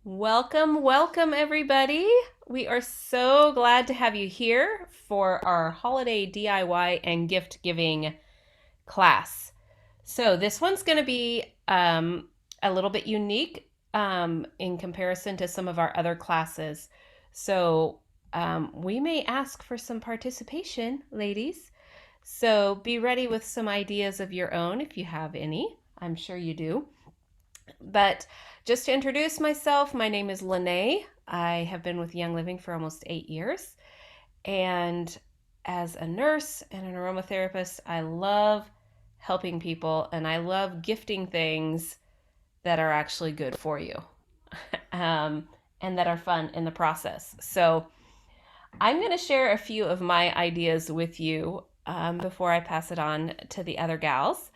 Welcome, welcome, everybody. We are so glad to have you here for our holiday DIY and gift giving class. So, this one's going to be a little bit unique in comparison to some of our other classes. So, we may ask for some participation, ladies. So, be ready with some ideas of your own if you have any. I'm sure you do. But just to introduce myself, my name is Lene. I have been with Young Living for almost 8 years. And as a nurse and an aromatherapist, I love helping people and I love gifting things that are actually good for you and that are fun in the process. So I'm going to share a few of my ideas with you before I pass it on to the other gals.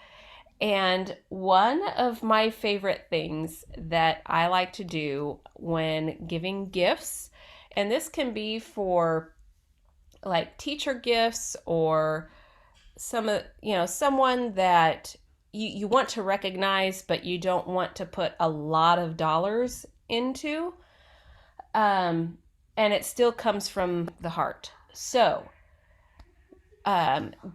And one of my favorite things that I like to do when giving gifts, and this can be for like teacher gifts or someone that you want to recognize but you don't want to put a lot of dollars into, um, and it still comes from the heart. So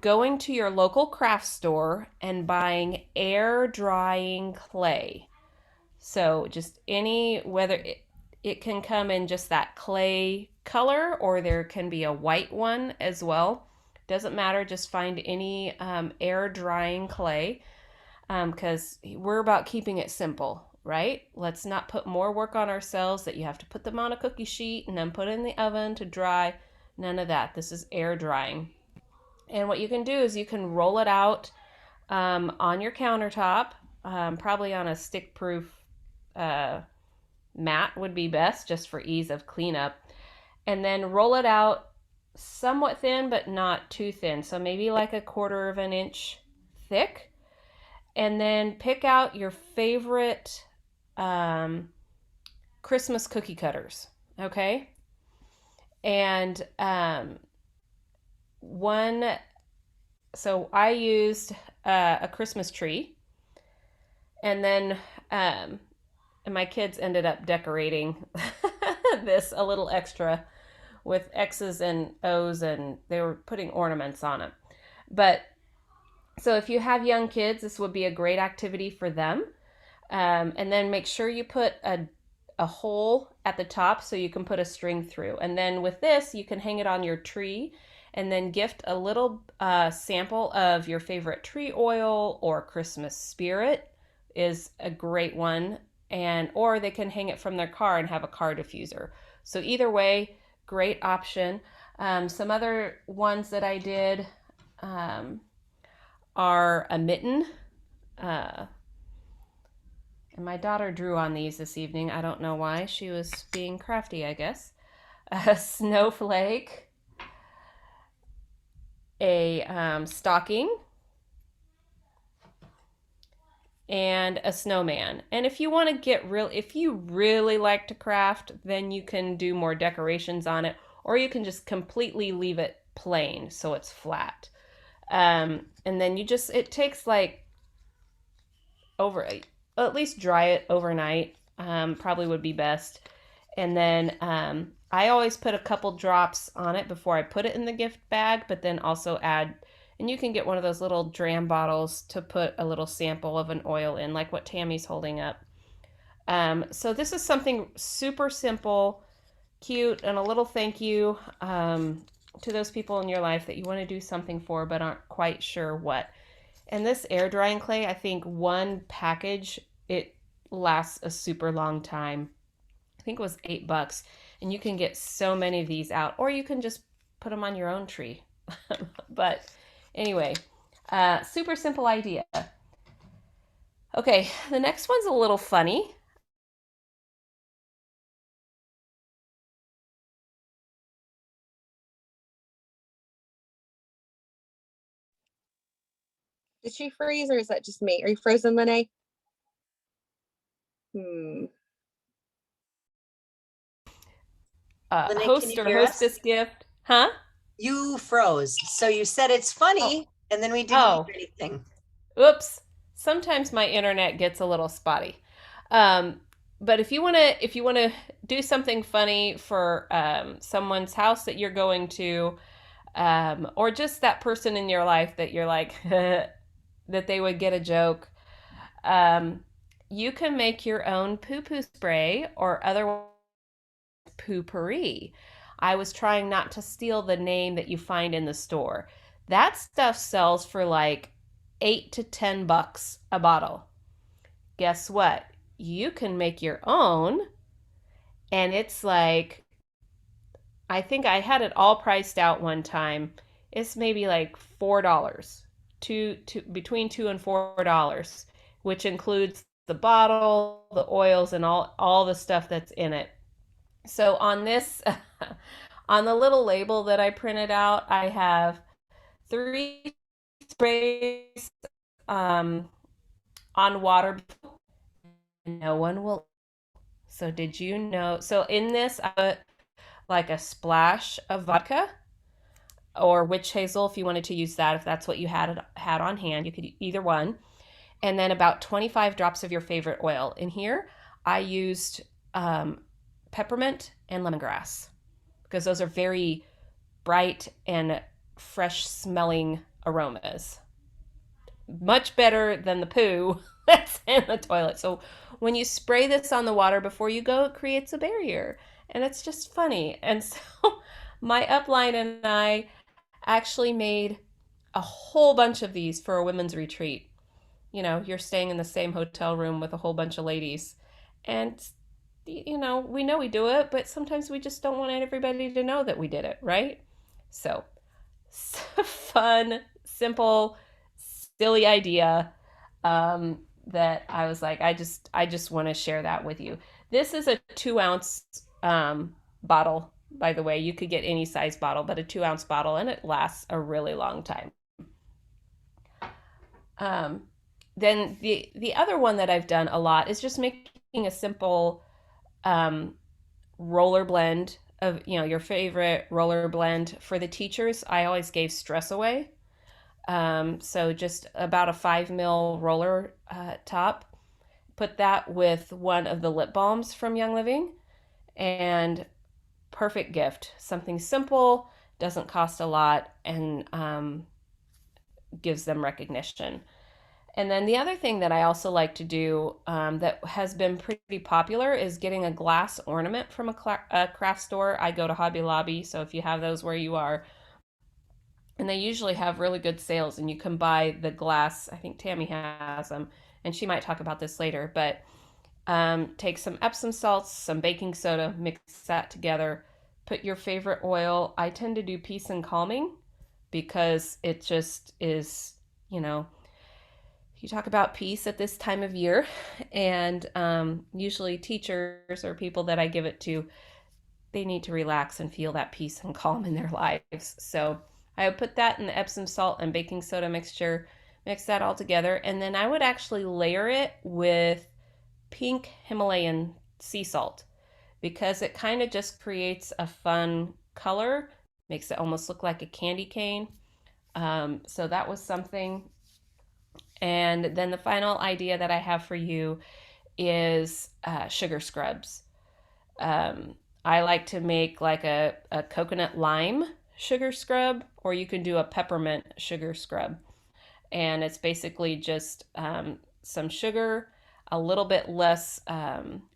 going to your local craft store and buying air drying clay. So just whether it can come in just that clay color or there can be a white one as well. Doesn't matter, just find any air drying clay because we're about keeping it simple, right? Let's not put more work on ourselves that you have to put them on a cookie sheet and then put it in the oven to dry. None of that. This is air drying. And what you can do is you can roll it out on your countertop, probably on a stick proof uh, mat would be best just for ease of cleanup. And then roll it out somewhat thin, but not too thin. So maybe like a quarter of an inch thick. And then pick out your favorite Christmas cookie cutters. Okay. And one so I used a Christmas tree, and then and my kids ended up decorating this a little extra with X's and O's, and they were putting ornaments on it. But so if you have young kids, this would be a great activity for them. And then make sure you put a hole at the top so you can put a string through. And then with this, you can hang it on your tree and then gift a little sample of your favorite tree oil or Christmas spirit is a great one. And or they can hang it from their car and have a car diffuser. So either way, great option. Some other ones that I did are a mitten. Uh, and my daughter drew on these this evening. I don't know why. She was being crafty, I guess. A snowflake, a stocking, and a snowman. And if you want to if you really like to craft, then you can do more decorations on it, or you can just completely leave it plain so it's flat. And then it takes like over, at least dry it overnight, probably would be best. And then I always put a couple drops on it before I put it in the gift bag, but then also add, and you can get one of those little dram bottles to put a little sample of an oil in, like what Tammy's holding up. So this is something super simple, cute, and a little thank you to those people in your life that you want to do something for but aren't quite sure what. And this air drying clay, I think one package, it lasts a super long time. I think it was $8, and you can get so many of these out, or you can just put them on your own tree. But anyway, super simple idea. Okay, the next one's a little funny. Did she freeze or is that just me? Are you frozen, Lene? Hmm. Lene, can Host you or hear us? hostess gift, huh? You froze. So you said it's Oh, funny, and then we didn't hear oh, anything. oops. Sometimes my internet gets a little spotty. Um, but if you want to do something funny for someone's house that you're going to, or just that person in your life that you're like that they would get a joke, you can make your own poo-poo spray or other poo-pourri. I was trying not to steal the name that you find in the store. That stuff sells for like $8 to $10 a bottle. Guess what? You can make your own, and it's like, I think I had it all priced out one time. It's maybe like $4, between $2 and $4, which includes the bottle, the oils, and all the stuff that's in it. So on this, on the little label that I printed out, I have 3 sprays on water. No one will. So did you know? So in this, I put like a splash of vodka or witch hazel if you wanted to use that. If that's what you had on hand, you could either one. And then about 25 drops of your favorite oil. In here, I used peppermint and lemongrass because those are very bright and fresh smelling aromas. Much better than the poo that's in the toilet. So when you spray this on the water before you go, it creates a barrier. And it's just funny. And so my upline and I actually made a whole bunch of these for a women's retreat. You know, you're staying in the same hotel room with a whole bunch of ladies. And, you know we do it, but sometimes we just don't want everybody to know that we did it, right? So fun, simple, silly idea that I was like, I just want to share that with you. This is a 2-ounce bottle, by the way. You could get any size bottle, but a 2-ounce bottle, and it lasts a really long time. Then the other one that I've done a lot is just making a simple roller blend of, your favorite roller blend. For the teachers, I always gave stress away. So just about a 5 ml roller top. Put that with one of the lip balms from Young Living, and perfect gift. Something simple, doesn't cost a lot, and gives them recognition. And then the other thing that I also like to do that has been pretty popular is getting a glass ornament from a craft store. I go to Hobby Lobby, so if you have those where you are, and they usually have really good sales, and you can buy the glass. I think Tammy has them, and she might talk about this later, but take some Epsom salts, some baking soda, mix that together, put your favorite oil. I tend to do Peace and Calming because it just is, you talk about peace at this time of year, and usually teachers or people that I give it to, they need to relax and feel that peace and calm in their lives. So I would put that in the Epsom salt and baking soda mixture, mix that all together, and then I would actually layer it with pink Himalayan sea salt because it kind of just creates a fun color, makes it almost look like a candy cane. So that was something. And then the final idea that I have for you is sugar scrubs. I like to make like a coconut lime sugar scrub, or you can do a peppermint sugar scrub. And it's basically just some sugar, a little bit less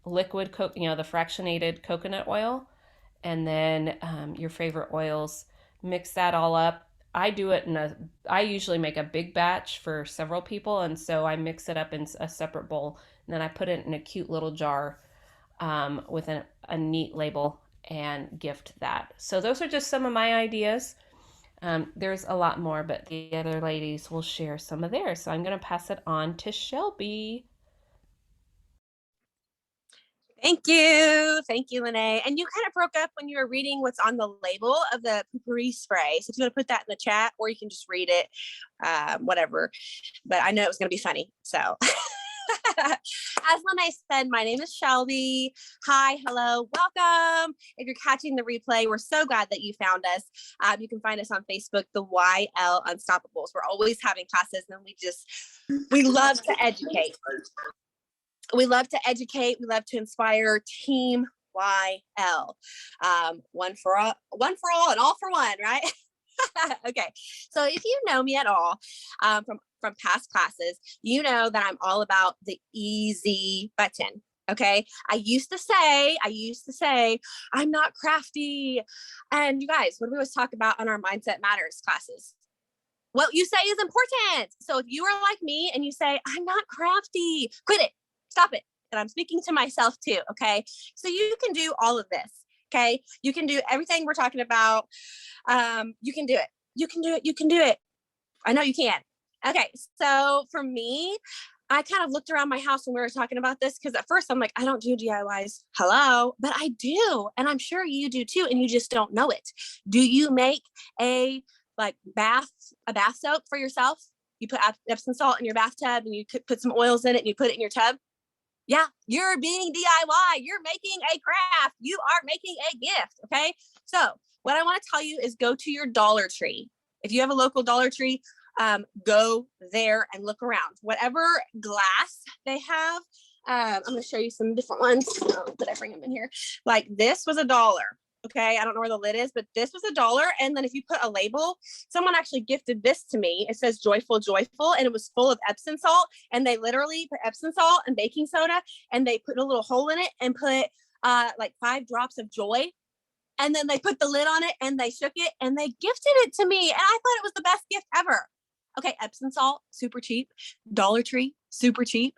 liquid, the fractionated coconut oil, and then your favorite oils. Mix that all up. I do it I usually make a big batch for several people, and so I mix it up in a separate bowl, and then I put it in a cute little jar with a neat label and gift that. So those are just some of my ideas. There's a lot more, but the other ladies will share some of theirs. So I'm going to pass it on to Shelby. Thank you. Thank you, Lene. And you kind of broke up when you were reading what's on the label of the poo-pourri spray. So if you want to put that in the chat, or you can just read it, whatever. But I know it was going to be funny. So as Lene said, my name is Shelby. Hi, hello, welcome. If you're catching the replay, we're so glad that you found us. You can find us on Facebook, the YL Unstoppables. We're always having classes, and we love to educate. We love to educate. We love to inspire. Team YL. One for all, and all for one, right? Okay. So if you know me at all from past classes, you know that I'm all about the easy button. Okay. I used to say, I'm not crafty. And you guys, what do we always talk about on our Mindset Matters classes? What you say is important. So if you are like me and you say, I'm not crafty, quit it, stop it. And I'm speaking to myself too. Okay. So you can do all of this. Okay. You can do everything we're talking about. You can do it. You can do it. You can do it. I know you can. Okay. So for me, I kind of looked around my house when we were talking about this, because at first I'm like, I don't do DIYs. Hello, but I do. And I'm sure you do too. And you just don't know it. Do you make a bath soak for yourself? You put Epsom salt in your bathtub and you put some oils in it and you put it in your tub. Yeah, you're being DIY. You're making a craft. You are making a gift. Okay. So what I want to tell you is go to your Dollar Tree. If you have a local Dollar Tree, go there and look around. Whatever glass they have, I'm going to show you some different ones. Did I bring them in here? Like this was $1. Okay. I don't know where the lid is, but this was $1. And then if you put a label, someone actually gifted this to me. It says joyful, joyful. And it was full of Epsom salt. And they literally put Epsom salt and baking soda and they put a little hole in it and put 5 drops of joy. And then they put the lid on it and they shook it and they gifted it to me. And I thought it was the best gift ever. Okay. Epsom salt, super cheap. Dollar Tree, super cheap.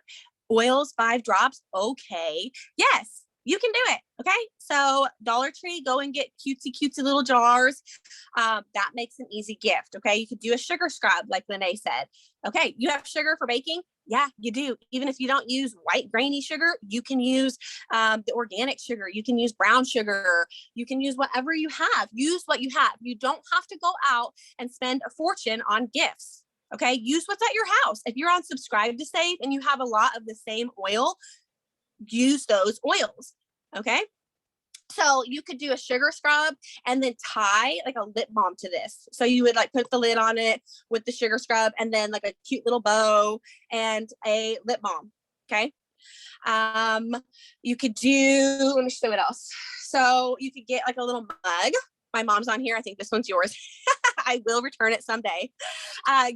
Oils, 5 drops. Okay. Yes. You can do it. Okay. So Dollar Tree, go and get cutesy little jars. That makes an easy gift. Okay. You could do a sugar scrub like Lene said. Okay. You have sugar for baking? Yeah, you do. Even if you don't use white grainy sugar, you can use the organic sugar. You can use brown sugar. You can use whatever you have. Use what you have. You don't have to go out and spend a fortune on gifts. Okay. Use what's at your house. If you're on Subscribe to Save and you have a lot of the same oil, use those oils. Okay. So you could do a sugar scrub and then tie like a lip balm to this. So you would put the lid on it with the sugar scrub and then a cute little bow and a lip balm. Okay. You could do, let me show you what else. So you could get a little mug. My mom's on here. I think this one's yours. I will return it someday.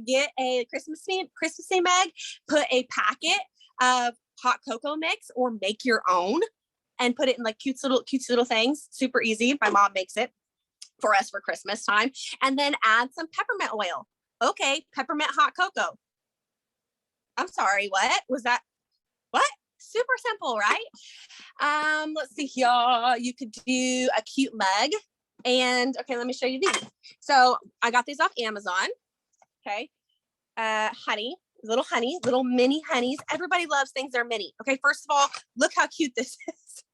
Get a Christmassy mug, put a packet of hot cocoa mix or make your own and put it in cute little things. Super easy. My mom makes it for us for Christmas time. And then add some peppermint oil. Okay. Peppermint hot cocoa. I'm sorry. What was that? What? Super simple, right? Let's see here. You could do a cute mug. And okay, let me show you these. So I got these off Amazon. Okay. Little mini honeys. Everybody loves things that are mini. Okay. First of all, look how cute this is.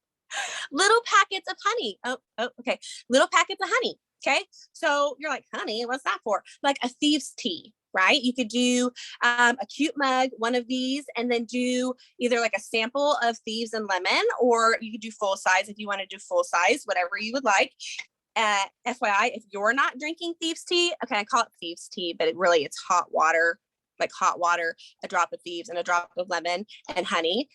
Little packets of honey. Oh, okay. Little packets of honey. Okay. So you're like, honey, what's that for? Like a thieves tea, right? You could do a cute mug, one of these, and then do either a sample of thieves and lemon, or you could do full size if you want to do full size, whatever you would like. FYI, if you're not drinking thieves tea, okay, I call it thieves tea, but it's hot water, a drop of thieves and a drop of lemon and honey.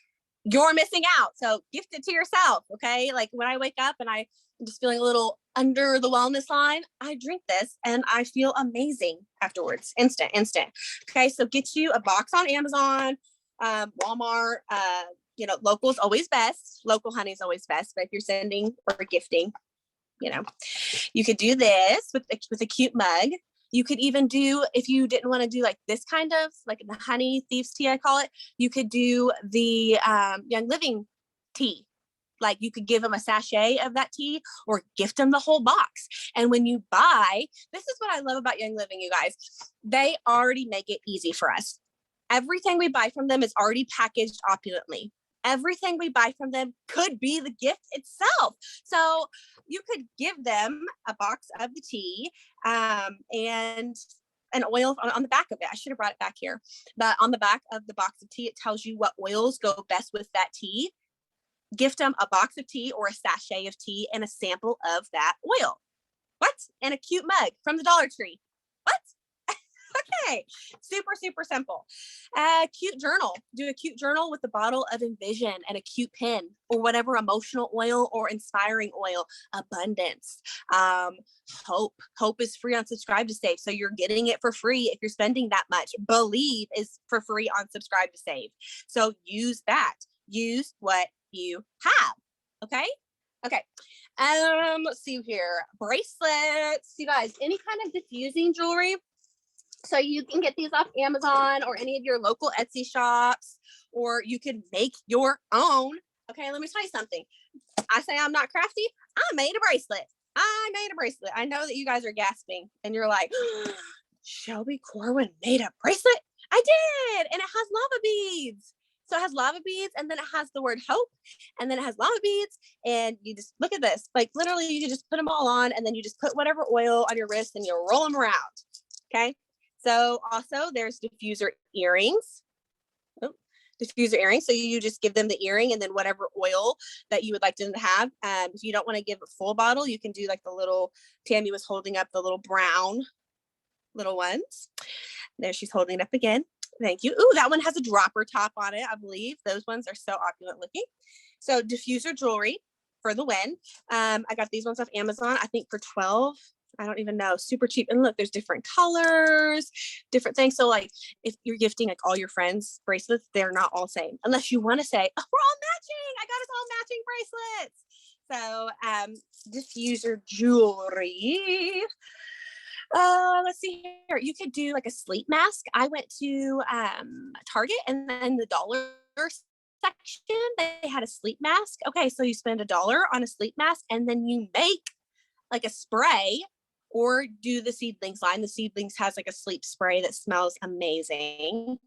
You're missing out. So gift it to yourself. Okay. When I wake up and I'm just feeling a little under the wellness line, I drink this and I feel amazing afterwards. Instant. Okay. So get you a box on Amazon, Walmart, local's always best. Local honey is always best. But if you're sending or gifting, you could do this with a cute mug. You could even do, if you didn't want to do this kind of the honey thieves tea, I call it, you could do the Young Living tea. You could give them a sachet of that tea or gift them the whole box. And when you buy, this is what I love about Young Living, you guys, they already make it easy for us. Everything we buy from them is already packaged opulently. Everything we buy from them could be the gift itself. So you could give them a box of the tea and an oil on the back of it. I should have brought it back here. But on the back of the box of tea, it tells you what oils go best with that tea. Gift them a box of tea or a sachet of tea and a sample of that oil. What? And a cute mug from the Dollar Tree. What? Okay, super, super simple. Cute journal. Do a cute journal with a bottle of Envision and a cute pen or whatever emotional oil or inspiring oil. Abundance. Hope. Hope is free on Subscribe to Save. So you're getting it for free if you're spending that much. Believe is for free on Subscribe to Save. So use that. Use what you have. Okay. Okay. Let's see here. Bracelets. You guys, any kind of diffusing jewelry. So you can get these off Amazon or any of your local Etsy shops, or you can make your own. Okay, let me tell you something. I say I'm not crafty. I made a bracelet. I know that you guys are gasping and you're like, Shelby Corwin made a bracelet? I did. And it has lava beads. So it has lava beads, and then it has the word hope, and then it has lava beads. And you just look at this. Like literally, you can just put them all on, and then you just put whatever oil on your wrist and you roll them around. Okay. So also there's diffuser earrings. Diffuser earrings. So you just give them the earring and then whatever oil that you would like them to have. If you don't want to give a full bottle, you can do like the little, Tammy was holding up the little brown little ones. There she's holding it up again. Thank you. Ooh, that one has a dropper top on it, I believe. Those ones are so opulent looking. So diffuser jewelry for the win. I got these ones off Amazon, I think for 12. I don't even know, super cheap. And look, there's different colors, different things. So like if you're gifting like all your friends bracelets, they're not all same. Unless you want to say, oh, we're all matching. I got us all matching bracelets. So diffuser jewelry. Let's see here. You could do like a sleep mask. I went to Target, and then the dollar section, they had a sleep mask. Okay, so you spend $1 on a sleep mask, and then you make like a spray or do the Seedlings line. The Seedlings has like a sleep spray that smells amazing.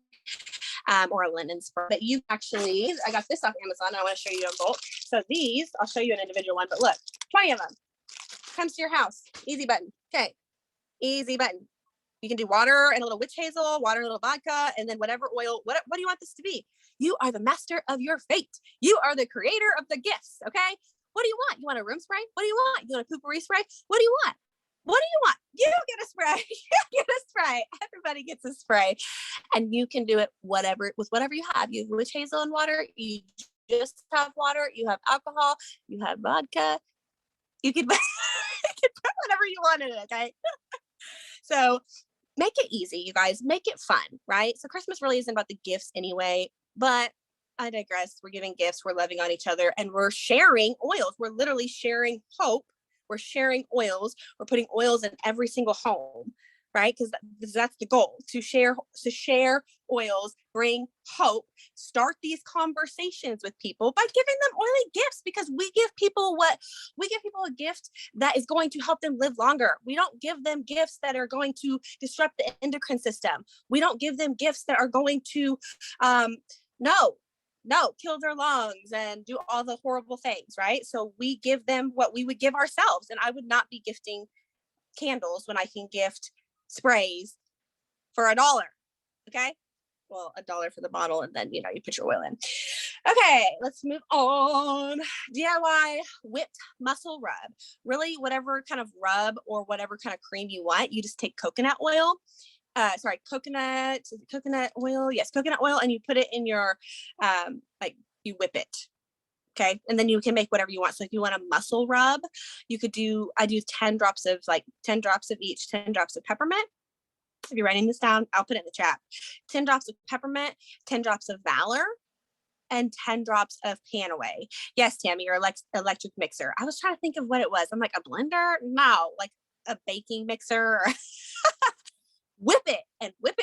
Or a linen spray. But you actually, I got this off Amazon. I want to show you in bulk. So these, I'll show you an individual one, but look, 20 of them. Comes to your house. Easy button. Okay. Easy button. You can do water and a little witch hazel, water and a little vodka, and then whatever oil. What do you want this to be? You are the master of your fate. You are the creator of the gifts. Okay. What do you want? You want a room spray? What do you want? You want a poopery spray? What do you want? What do you want? You get a spray. You get a spray. Everybody gets a spray. And you can do it with whatever you have. You have witch hazel and water. You just have water. You have alcohol. You have vodka. You can put whatever you want in it, okay? So make it easy, you guys. Make it fun, right? So Christmas really isn't about the gifts anyway, but I digress. We're giving gifts. We're loving on each other, and we're sharing oils. We're literally sharing hope. We're sharing oils. We're putting oils in every single home, right? Because that's the goal, to share oils, bring hope, start these conversations with people by giving them oily gifts, because we give people a gift that is going to help them live longer. We don't give them gifts that are going to disrupt the endocrine system. We don't give them gifts that are going to, kill their lungs and do all the horrible things, right? So we give them what we would give ourselves. And I would not be gifting candles when I can gift sprays for $1. Okay. Well, $1 for the bottle, and then you put your oil in. Okay, let's move on. DIY whipped muscle rub. Really, whatever kind of rub or whatever kind of cream you want, you just take coconut oil. Coconut oil. Yes, coconut oil, and you put it in your you whip it. Okay. And then you can make whatever you want. So if you want a muscle rub, you could I do 10 drops of each, 10 drops of peppermint. If you're writing this down, I'll put it in the chat. 10 drops of peppermint, 10 drops of Valor, and 10 drops of Panaway. Yes, Tammy, your electric mixer. I was trying to think of what it was. I'm like, a blender? No, like a baking mixer. Whip it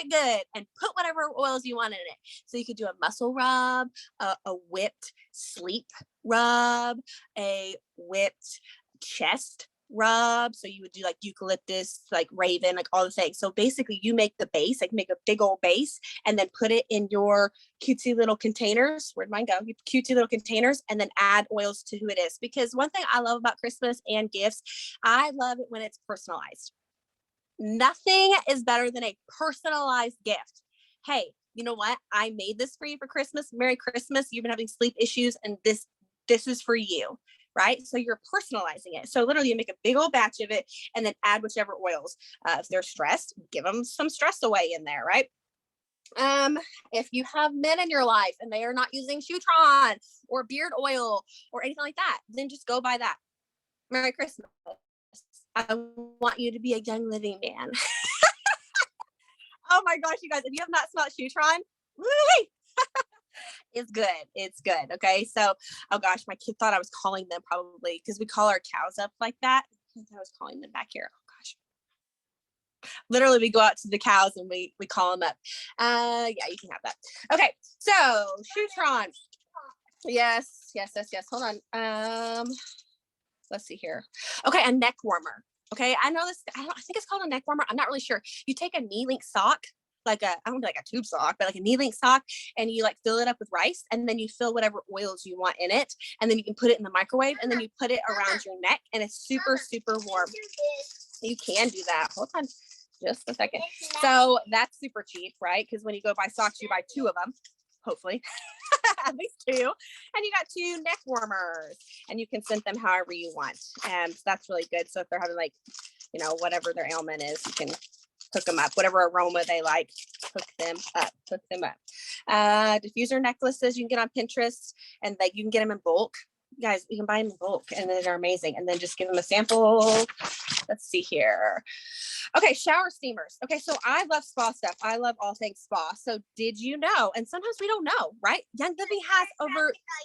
good and put whatever oils you want in it. So you could do a muscle rub, a whipped sleep rub, a whipped chest rub. So you would do like eucalyptus, like raven, like all the things. So basically you make the base, like make a big old base, and then put it in your cutesy little containers. Where'd mine go? Cutesy little containers, and then add oils to who it is. Because one thing I love about Christmas and gifts, I love it when it's personalized. Nothing is better than a personalized gift. Hey, you know what? I made this for you for Christmas. Merry Christmas. You've been having sleep issues, and this is for you. right? So you're personalizing it. So literally you make a big old batch of it and then add whichever oils. If they're stressed, give them some stress away in there, right? If you have men in your life and they are not using Shutron or beard oil or anything like that, then just go buy that. Merry Christmas. I want you to be a young living man. Oh my gosh, you guys, if you have not smelled Shutron, it's good. It's good. Okay. So, oh gosh, my kid thought I was calling them probably because we call our cows up like that. I was calling them back here. Oh gosh. Literally, we go out to the cows and we call them up. Yeah, you can have that. Okay. So, Shutron. Yes. Hold on. Let's see here. Okay, a neck warmer. Okay, I know this. I think it's called a neck warmer. I'm not really sure. You take a knee-length sock, I don't like a tube sock, but like a knee-length sock, and you like fill it up with rice, and then you fill whatever oils you want in it, and then you can put it in the microwave, and then you put it around your neck, and it's super, super warm. You can do that. Hold on just a second. So that's super cheap, right? Because when you go buy socks, you buy 2 of them, hopefully. At least 2, and you got 2 neck warmers, and you can scent them however you want, and so that's really good. So if they're having whatever their ailment is, you can hook them up, whatever aroma they like, hook them up. Diffuser necklaces you can get on Pinterest, and you can get them in bulk. Guys, you can buy them in bulk, and they're amazing. And then just give them a sample. Let's see here. Okay, shower steamers. Okay, so I love spa stuff. I love all things spa. So did you know? And sometimes we don't know, right? Young Living has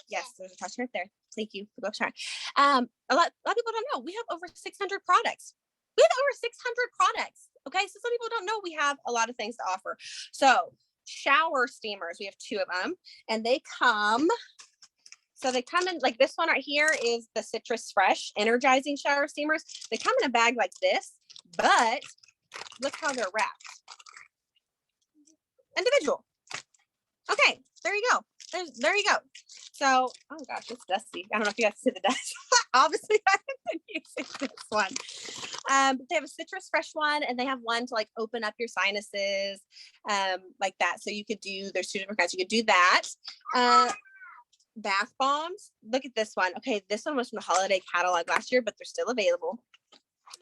yes, there's a attachment there. Thank you for sharing. A lot of people don't know. We have over 600 products. We have over 600 products. Okay, so some people don't know we have a lot of things to offer. So shower steamers, we have 2 of them, and they come in like this one right here is the Citrus Fresh Energizing Shower Steamers. They come in a bag like this, but look how they're wrapped. Individual. Okay, there you go. There you go. So, oh gosh, it's dusty. I don't know if you guys see the dust. Obviously, I haven't been using this one. They have a Citrus Fresh one, and they have one to like open up your sinuses, like that. So you could do, there's 2 different kinds. You could do that. Bath bombs. Look at this one. Okay, this one was from the holiday catalog last year, but they're still available.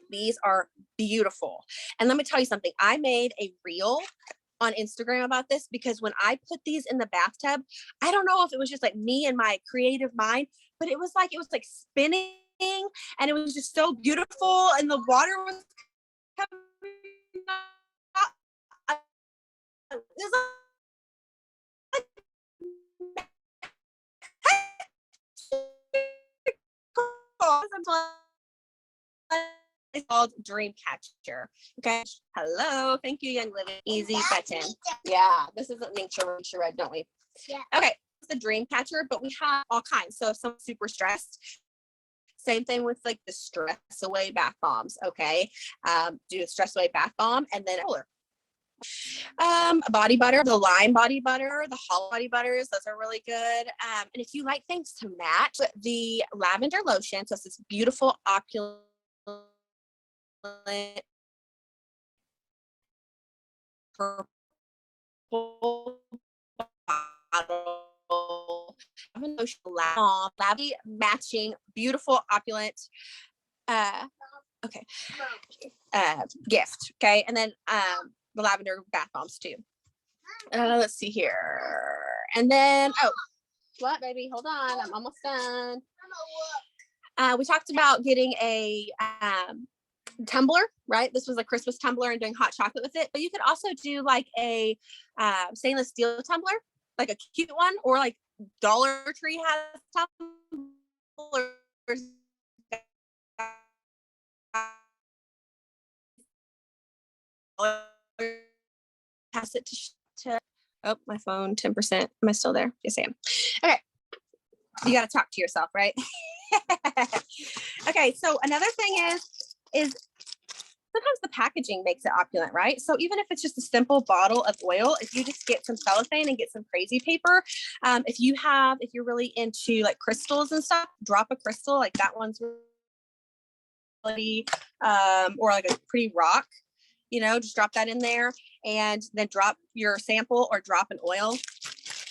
These are beautiful. And let me tell you something. I made a reel on Instagram about this because when I put these in the bathtub, I don't know if it was just like me and my creative mind, but it was like spinning, and it was just so beautiful, and the water was coming up. It was it's called Dreamcatcher. Okay. Hello. Thank you, Young Living. Easy button. Yeah. This isn't Nature Red, don't we? Yeah. Okay. It's the Dreamcatcher, but we have all kinds. So if someone's super stressed, same thing with like the stress away bath bombs. Okay. Do a stress away bath bomb, and then body butter, the lime body butter, the hollow body butters, those are really good. And if you like things to match, the lavender lotion, so it's this beautiful opulent purple bottle, lavender matching beautiful opulent gift. Okay, and then the lavender bath bombs too. Let's see here. And then, what, baby? Hold on. I'm almost done. We talked about getting a tumbler, right? This was a Christmas tumbler and doing hot chocolate with it. But you could also do like a stainless steel tumbler, like a cute one, or like Dollar Tree has tumblers. Pass it to my phone, 10%. Am I still there? Yes, I am. Okay. You got to talk to yourself, right? Okay. So another thing is sometimes the packaging makes it opulent, right? So even if it's just a simple bottle of oil, if you just get some cellophane and get some crazy paper, if you're really into like crystals and stuff, drop a crystal, like that one's really, or like a pretty rock, just drop that in there, and then drop your sample or drop an oil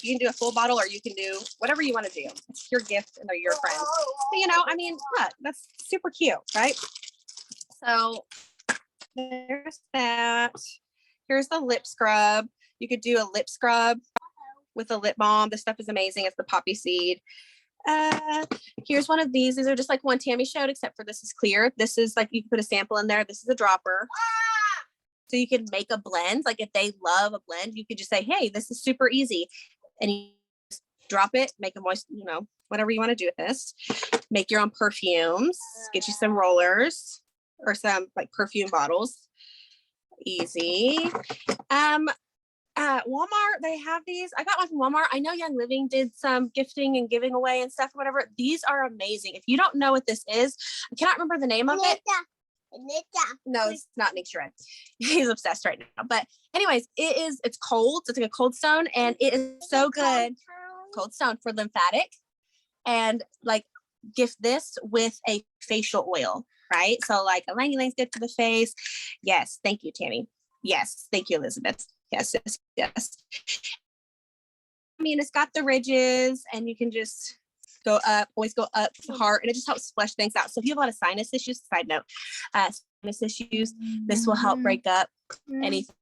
You can do a full bottle, or you can do whatever you want to do. It's your gift and they're your friends. But, you know, I mean, look, that's super cute, right? So there's that. Here's the lip scrub. You could do a lip scrub with a lip balm. This stuff is amazing. It's the poppy seed. Here's one of these. These are just like one Tammy showed, except for this is clear. This is like, you can put a sample in there. This is a dropper. So you can make a blend. Like if they love a blend, you could just say, hey, this is super easy. And you just drop it, make a moist, you know, whatever you want to do with this. Make your own perfumes. Get you some rollers or some like perfume bottles. Easy. Walmart, they have these. I got one from Walmart. I know Young Living did some gifting and giving away and stuff, whatever. These are amazing. If you don't know what this is, I cannot remember the name of it. No, it's not Nick Shred. He's obsessed right now. But anyways, it's cold. It's like a cold stone, and it is so good. Cold stone for lymphatic, and like gift this with a facial oil, right? So like a Lang Lang's good for the face. Yes, thank you, Tammy. Yes, thank you, Elizabeth. Yes, yes, yes. I mean, it's got the ridges, and you can just go up, always go up the heart, and it just helps flesh things out. So if you have a lot of sinus issues, side note, sinus issues, this will help break up anything.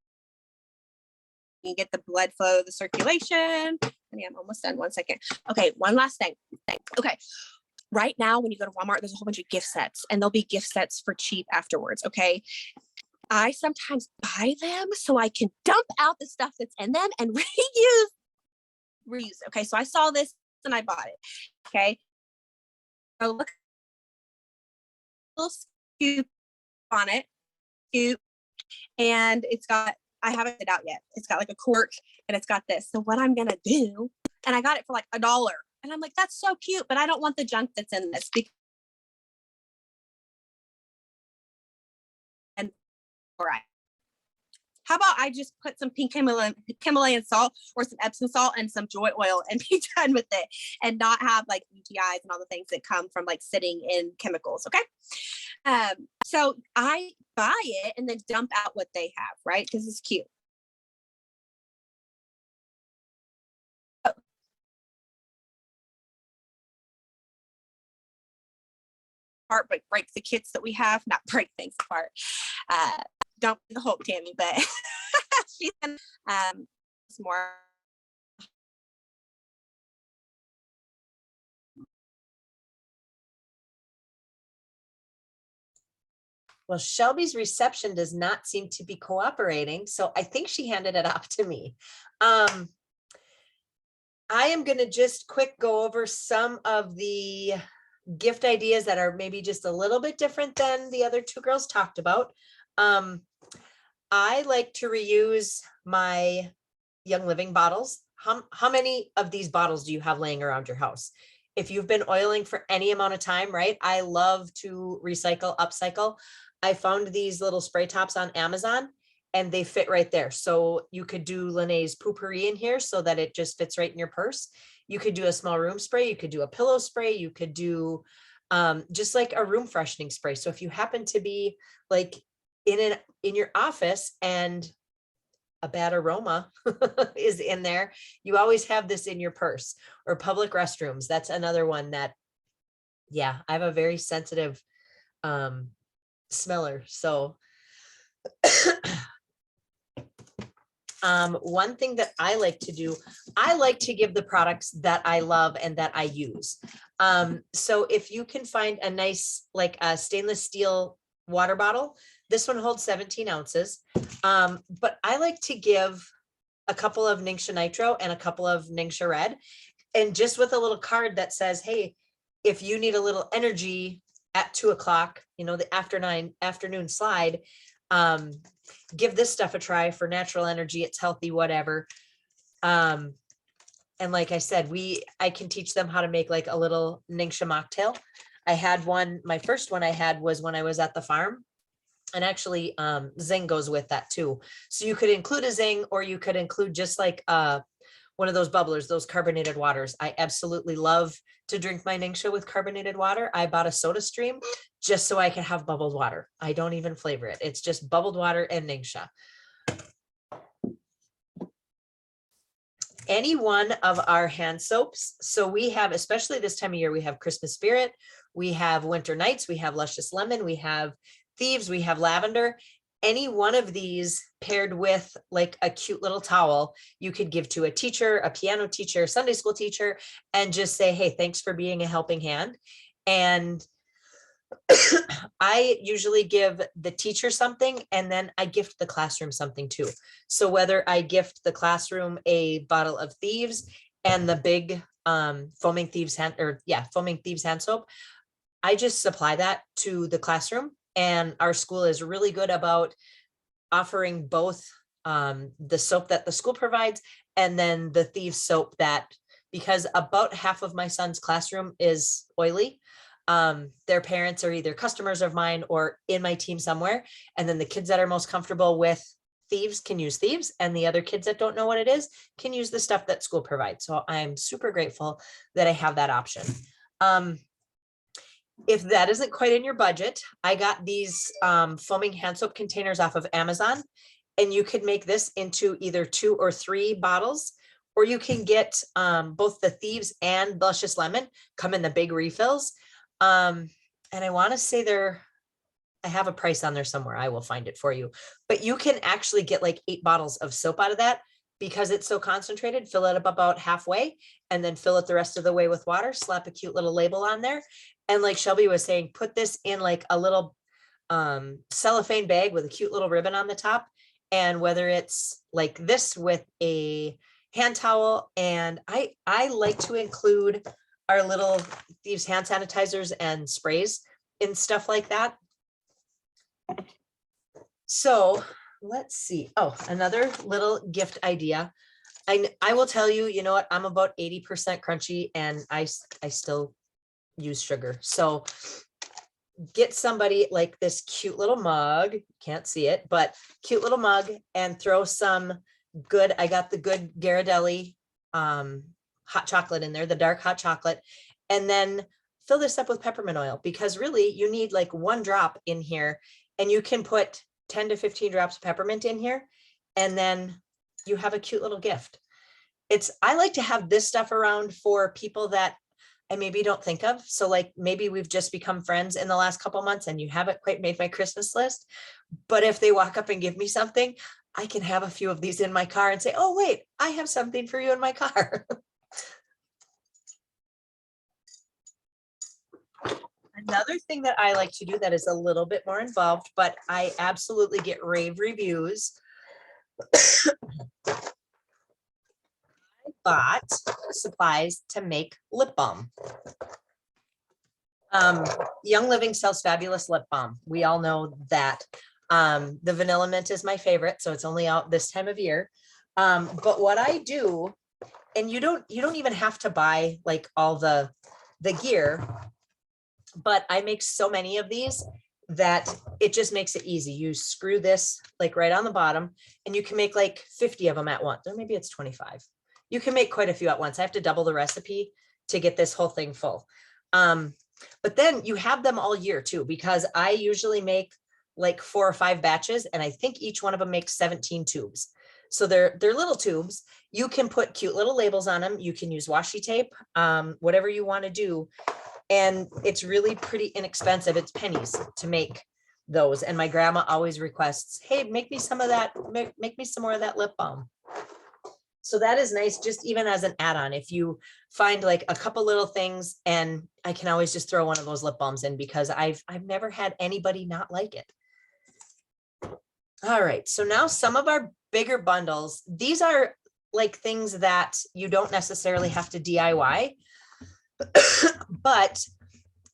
You get the blood flow, the circulation. And yeah, I'm almost done. 1 second. Okay, one last thing. Okay. Right now, when you go to Walmart, there's a whole bunch of gift sets, and there'll be gift sets for cheap afterwards. Okay. I sometimes buy them so I can dump out the stuff that's in them and reuse. Okay. So I saw this and I bought it. Okay. So look, little scoop on it. Scoop. And it's got, I haven't it out yet. It's got like a cork and it's got this. So what I'm going to do, and I got it for like $1. And I'm like, that's so cute, but I don't want the junk that's in this because all right. How about I just put some pink Himalayan salt or some Epsom salt and some joy oil and be done with it and not have like UTIs and all the things that come from like sitting in chemicals. Okay. So I buy it and then dump out what they have, right? Because it's cute. Apart, but break the kits that we have, not break things apart. Don't be the hope, Tammy, but she's more. Well, Shelby's reception does not seem to be cooperating, so I think she handed it off to me. I am going to just quick go over some of the gift ideas that are maybe just a little bit different than the other two girls talked about. I like to reuse my Young Living bottles. How many of these bottles do you have laying around your house? If you've been oiling for any amount of time, right? I love to recycle, upcycle. I found these little spray tops on Amazon and they fit right there. So you could do Lene's Poo-Pourri in here so that it just fits right in your purse. You could do a small room spray. You could do a pillow spray. You could do just like a room freshening spray. So if you happen to be like in your office and a bad aroma is in there, you always have this in your purse. Or public restrooms. That's another one that, yeah, I have a very sensitive smeller. So one thing that I like to do, I like to give the products that I love and that I use. So if you can find a nice, like a stainless steel water bottle, this one holds 17 ounces. But I like to give a couple of Ningxia Nitro and a couple of Ningxia Red, and just with a little card that says, hey, if you need a little energy at 2 o'clock, you know, the afternoon slide, give this stuff a try for natural energy. It's healthy, whatever. And like I said, I can teach them how to make like a little Ningxia mocktail. I had one, my first one I had was when I was at the farm. And actually Zing goes with that too. So you could include a Zing, or you could include just like one of those bubblers, those carbonated waters. I absolutely love to drink my Ningxia with carbonated water. I bought a Soda Stream just so I can have bubbled water. I don't even flavor it. It's just bubbled water and Ningxia. any one of our hand soaps. So we have, especially this time of year, we have Christmas Spirit, we have Winter Nights, we have Luscious Lemon, we have Thieves, we have Lavender. Any one of these paired with like a cute little towel, you could give to a teacher, a piano teacher, Sunday school teacher, and just say, hey, thanks for being a helping hand. And I usually give the teacher something and then I gift the classroom something too. So whether I gift the classroom a bottle of Thieves and the big foaming thieves hand soap, I just supply that to the classroom. And our school is really good about offering both the soap that the school provides and then the Thieves soap that, because about half of my son's classroom is oily. Their parents are either customers of mine or in my team somewhere. And then the kids that are most comfortable with Thieves can use Thieves, and the other kids that don't know what it is can use the stuff that school provides. So I'm super grateful that I have that option. If that isn't quite in your budget, I got these foaming hand soap containers off of Amazon, and you could make this into either 2 or 3 bottles, or you can get both the Thieves and Luscious Lemon come in the big refills. And I want to say I have a price on there somewhere. I will find it for you, but you can actually get like 8 bottles of soap out of that because it's so concentrated. Fill it up about halfway and then fill it the rest of the way with water, slap a cute little label on there. And like Shelby was saying, put this in like a little cellophane bag with a cute little ribbon on the top. And whether it's like this with a hand towel, and I like to include our little Thieves hand sanitizers and sprays and stuff like that. So let's see. Oh, another little gift idea. I will tell you, you know what? I'm about 80% crunchy and I still use sugar. So get somebody like this cute little mug. Can't see it, but cute little mug, and throw some good, I got the good Ghirardelli hot chocolate in there, the dark hot chocolate, and then fill this up with peppermint oil, because really you need like 1 drop in here, and you can put 10 to 15 drops of peppermint in here, and then you have a cute little gift. I like to have this stuff around for people that I maybe don't think of. So like maybe we've just become friends in the last couple months and you haven't quite made my Christmas list, but if they walk up and give me something, I can have a few of these in my car and say, oh, wait, I have something for you in my car. Another thing that I like to do that is a little bit more involved, but I absolutely get rave reviews. I bought supplies to make lip balm. Young Living sells fabulous lip balm. We all know that. The vanilla mint is my favorite, so it's only out this time of year. But what I do, and you don't even have to buy like all the gear, but I make so many of these that it just makes it easy. You screw this like right on the bottom, and you can make like 50 of them at once, or maybe it's 25. You can make quite a few at once. I have to double the recipe to get this whole thing full. But then you have them all year too, because I usually make like 4 or 5 batches, and I think each one of them makes 17 tubes. So they're little tubes. You can put cute little labels on them. You can use washi tape, whatever you want to do. And it's really pretty inexpensive. It's pennies to make those. And my grandma always requests, hey, make me some of that, make me some more of that lip balm. So that is nice, just even as an add-on, if you find like a couple little things, and I can always just throw one of those lip balms in, because I've never had anybody not like it. All right, so now some of our bigger bundles, these are like things that you don't necessarily have to DIY, but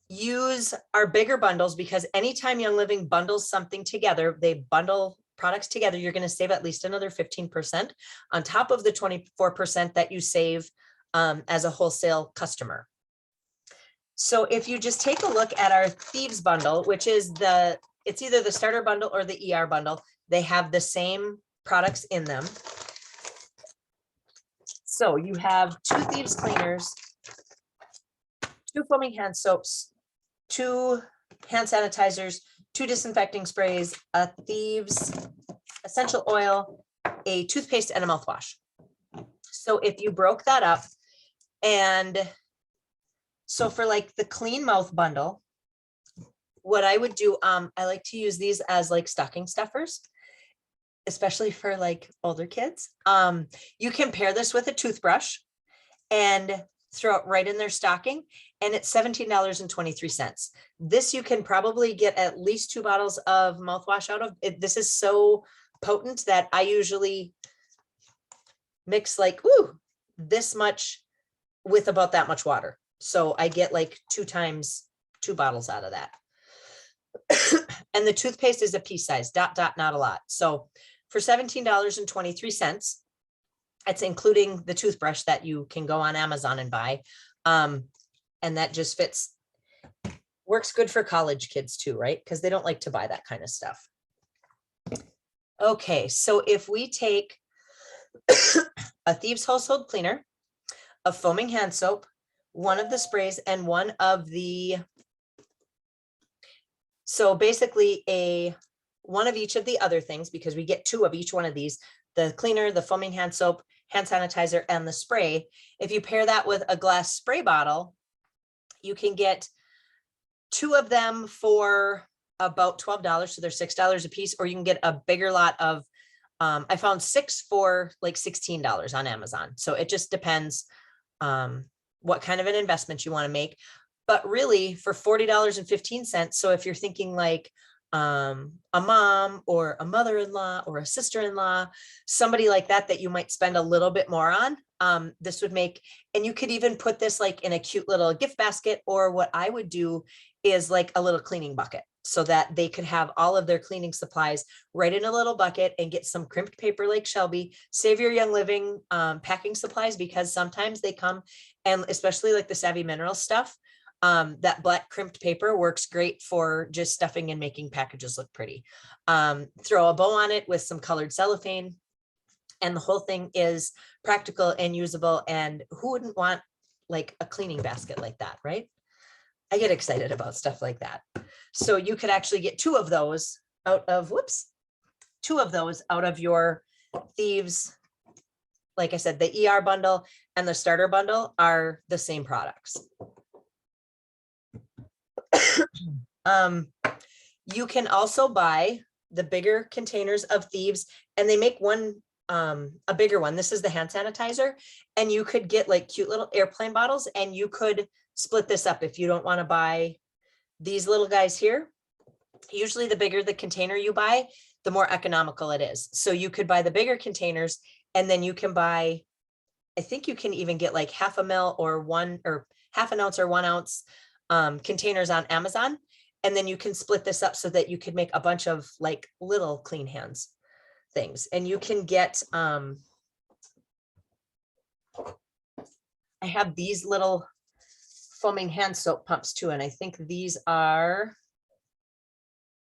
use our bigger bundles, because anytime Young Living bundles something together, they bundle products together, you're going to save at least another 15% on top of the 24% that you save as a wholesale customer. So if you just take a look at our Thieves bundle, which is it's either the starter bundle or the ER bundle, they have the same products in them. So you have 2 Thieves cleaners, 2 foaming hand soaps, 2 hand sanitizers, 2 disinfecting sprays, a Thieves essential oil, a toothpaste, and a mouthwash. So if you broke that up, and so for like the clean mouth bundle, what I would do, I like to use these as like stocking stuffers, especially for like older kids. You can pair this with a toothbrush and throw it right in their stocking, and it's $17.23. This you can probably get at least 2 bottles of mouthwash out of it. This is so potent that I usually mix like, ooh, this much with about that much water. So I get like 2 times 2 bottles out of that. And the toothpaste is a pea size, not a lot. So for $17.23, it's including the toothbrush that you can go on Amazon and buy. And that just fits, works good for college kids too, right? Because they don't like to buy that kind of stuff. Okay, so if we take a Thieves Household Cleaner, a foaming hand soap, one of the sprays, and one of the, so basically one of each of the other things, because we get 2 of each one of these, the cleaner, the foaming hand soap, hand sanitizer, and the spray. If you pair that with a glass spray bottle, you can get 2 of them for about $12. So they're $6 a piece, or you can get a bigger lot of, I found 6 for like $16 on Amazon. So it just depends what kind of an investment you want to make. But really for $40.15. So if you're thinking like a mom or a mother-in-law or a sister-in-law, somebody like that, that you might spend a little bit more on, this would make, and you could even put this like in a cute little gift basket, or what I would do is like a little cleaning bucket, so that they could have all of their cleaning supplies right in a little bucket, and get some crimped paper like Shelby. Save your Young Living packing supplies, because sometimes they come, and especially like the Savvy Minerals stuff, that black crimped paper works great for just stuffing and making packages look pretty. Throw a bow on it with some colored cellophane, and the whole thing is practical and usable. And who wouldn't want like a cleaning basket like that, right? I get excited about stuff like that. So you could actually get 2 of those out of, 2 of those out of your Thieves. Like I said, the ER bundle and the starter bundle are the same products. You can also buy the bigger containers of Thieves, and they make one, a bigger one. This is the hand sanitizer, and you could get like cute little airplane bottles, and you could split this up if you don't want to buy these little guys here. Usually the bigger the container you buy, the more economical it is. So you could buy the bigger containers, and then you can buy, I think you can even get like half a mil or half an ounce or 1 ounce containers on Amazon. And then you can split this up so that you could make a bunch of like little clean hands things. And you can get, I have these little foaming hand soap pumps too. And I think these are,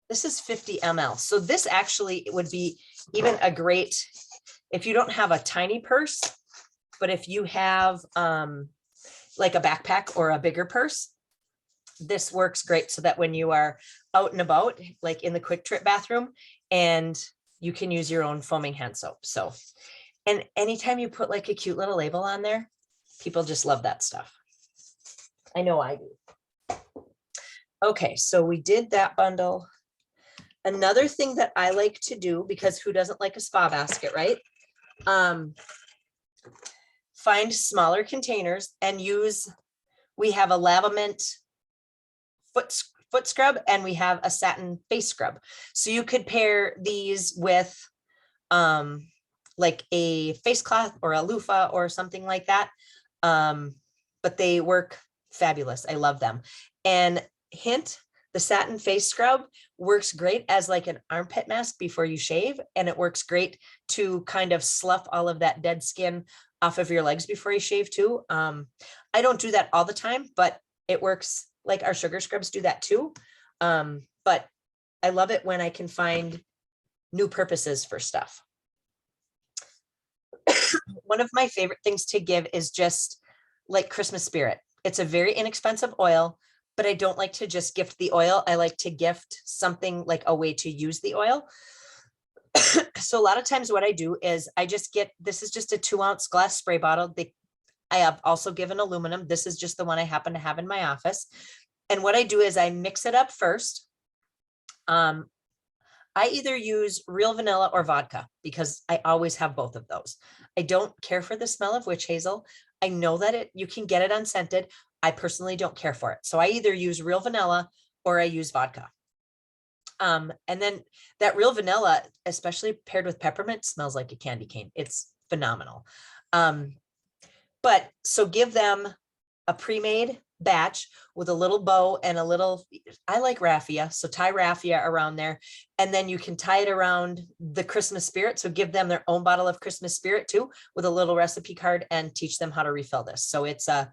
this is 50 ml. So this actually would be even a great, if you don't have a tiny purse, but if you have like a backpack or a bigger purse, this works great, so that when you are out and about, like in the quick trip bathroom, and you can use your own foaming hand soap. So, and anytime you put like a cute little label on there, people just love that stuff. I know I do. Okay, so we did that bundle. Another thing that I like to do, because who doesn't like a spa basket, right? Find smaller containers and use, we have a Lavament foot scrub, and we have a satin face scrub. So you could pair these with like a face cloth or a loofah or something like that. But they work fabulous. I love them. And hint, the satin face scrub works great as like an armpit mask before you shave. And it works great to kind of slough all of that dead skin off of your legs before you shave too. I don't do that all the time, but it works. Like our sugar scrubs do that too. But I love it when I can find new purposes for stuff. One of my favorite things to give is just like Christmas spirit. It's a very inexpensive oil, but I don't like to just gift the oil. I like to gift something like a way to use the oil. So a lot of times what I do is I just get, this is just a 2-ounce glass spray bottle. I have also given aluminum. This is just the one I happen to have in my office. And what I do is I mix it up first. I either use real vanilla or vodka because I always have both of those. I don't care for the smell of witch hazel. I know that you can get it unscented. I personally don't care for it. So I either use real vanilla or I use vodka. And then that real vanilla, especially paired with peppermint, smells like a candy cane. It's phenomenal. But so give them a pre-made batch with a little bow and a little, I like raffia, so tie raffia around there, and then you can tie it around the Christmas spirit. So give them their own bottle of Christmas spirit too, with a little recipe card, and teach them how to refill this. So it's a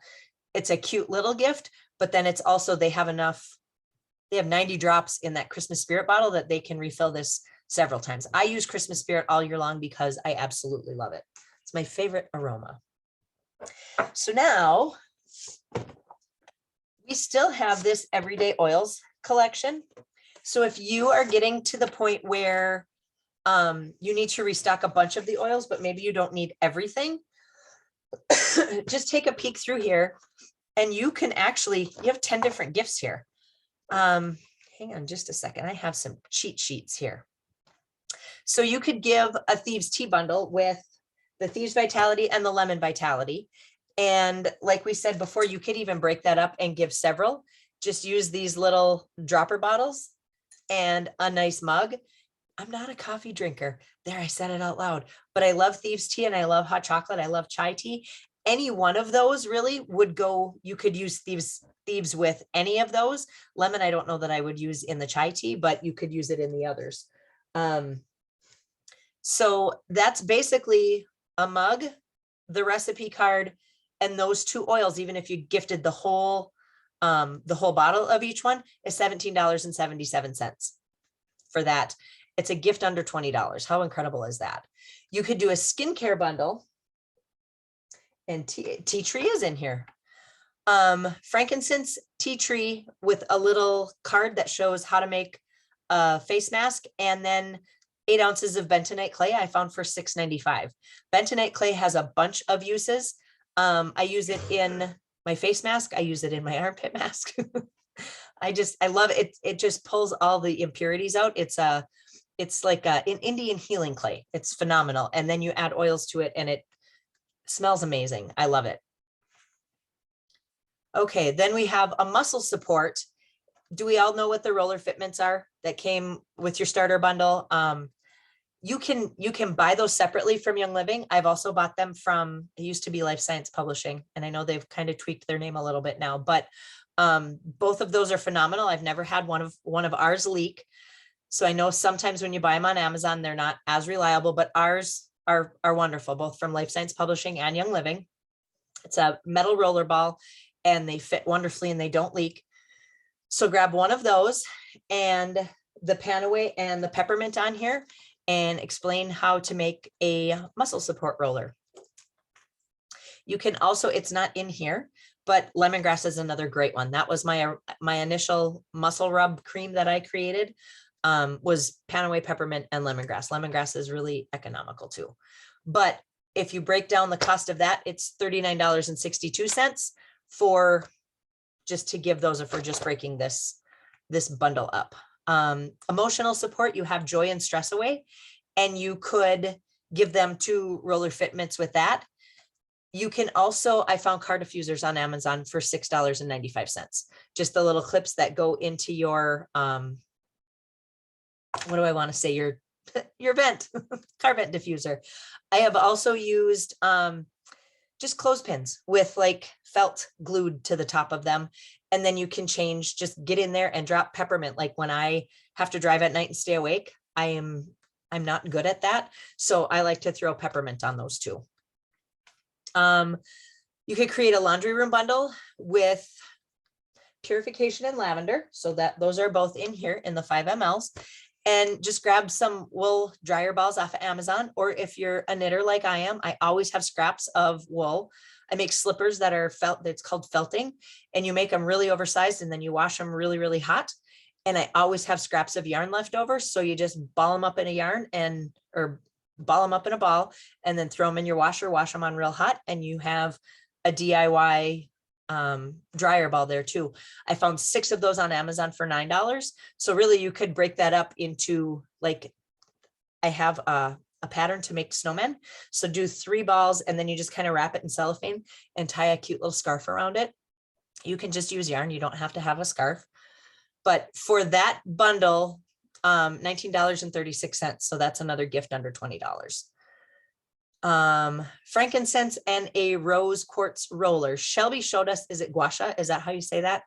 cute little gift, but then it's also, they have 90 drops in that Christmas spirit bottle that they can refill this several times. I use Christmas spirit all year long because I absolutely love it. It's my favorite aroma. So now we still have this everyday oils collection. So if you are getting to the point where you need to restock a bunch of the oils, but maybe you don't need everything, just take a peek through here and you can actually, you have 10 different gifts here. Hang on just a second. I have some cheat sheets here. So you could give a Thieves Tea bundle with the Thieves Vitality and the Lemon Vitality. And like we said before, you could even break that up and give several. Just use these little dropper bottles and a nice mug. I'm not a coffee drinker. There, I said it out loud, but I love Thieves Tea and I love hot chocolate. I love chai tea. Any one of those really would go. You could use Thieves with any of those. Lemon, I don't know that I would use in the chai tea, but you could use it in the others. So that's basically a mug, the recipe card, and those 2 oils. Even if you gifted the whole bottle of each one, is $17.77 for that. It's a gift under $20. How incredible is that? You could do a skincare bundle, and tea tree is in here. Frankincense tea tree with a little card that shows how to make a face mask, and then 8 ounces of bentonite clay I found for $6.95. Bentonite clay has a bunch of uses. I use it in my face mask. I use it in my armpit mask. I love it. It just pulls all the impurities out. It's like an Indian healing clay. It's phenomenal. And then you add oils to it and it smells amazing. I love it. Okay, then we have a muscle support. Do we all know what the roller fitments are that came with your starter bundle? You can buy those separately from Young Living. I've also bought them from, it used to be Life Science Publishing, and I know they've kind of tweaked their name a little bit now, but both of those are phenomenal. I've never had one of ours leak. So I know sometimes when you buy them on Amazon, they're not as reliable, but ours are wonderful, both from Life Science Publishing and Young Living. It's a metal roller ball and they fit wonderfully and they don't leak. So grab one of those and the Panaway and the peppermint on here, and explain how to make a muscle support roller. You can also, it's not in here, but lemongrass is another great one. That was my initial muscle rub cream that I created, was Panaway, peppermint, and lemongrass. Lemongrass is really economical too. But if you break down the cost of that, it's $39.62 for just to give those, or for just breaking this bundle up. Emotional support, you have Joy and Stress Away, and you could give them 2 roller fitments with that. You can also, I found car diffusers on Amazon for $6.95. Just the little clips that go into your, what do I want to say? Your vent, car vent diffuser. I have also used just clothespins with like felt glued to the top of them. And then you can change, just get in there and drop peppermint. Like when I have to drive at night and stay awake, I'm not good at that. So I like to throw peppermint on those too. You could create a laundry room bundle with purification and lavender. So that those are both in here in the 5 mLs, and just grab some wool dryer balls off of Amazon. Or if you're a knitter like I am, I always have scraps of wool. I make slippers that are felt, that's called felting, and you make them really oversized and then you wash them really, really hot. And I always have scraps of yarn left over. So you just ball them up in a yarn or ball them up in a ball and then throw them in your washer, wash them on real hot. And you have a DIY dryer ball there too. I found 6 of those on Amazon for $9. So really you could break that up into, like, I have a pattern to make snowmen. So do 3 balls and then you just kind of wrap it in cellophane and tie a cute little scarf around it. You can just use yarn. You don't have to have a scarf. But for that bundle, $19.36. So that's another gift under $20. Frankincense and a rose quartz roller. Shelby showed us, is it gua sha? Is that how you say that?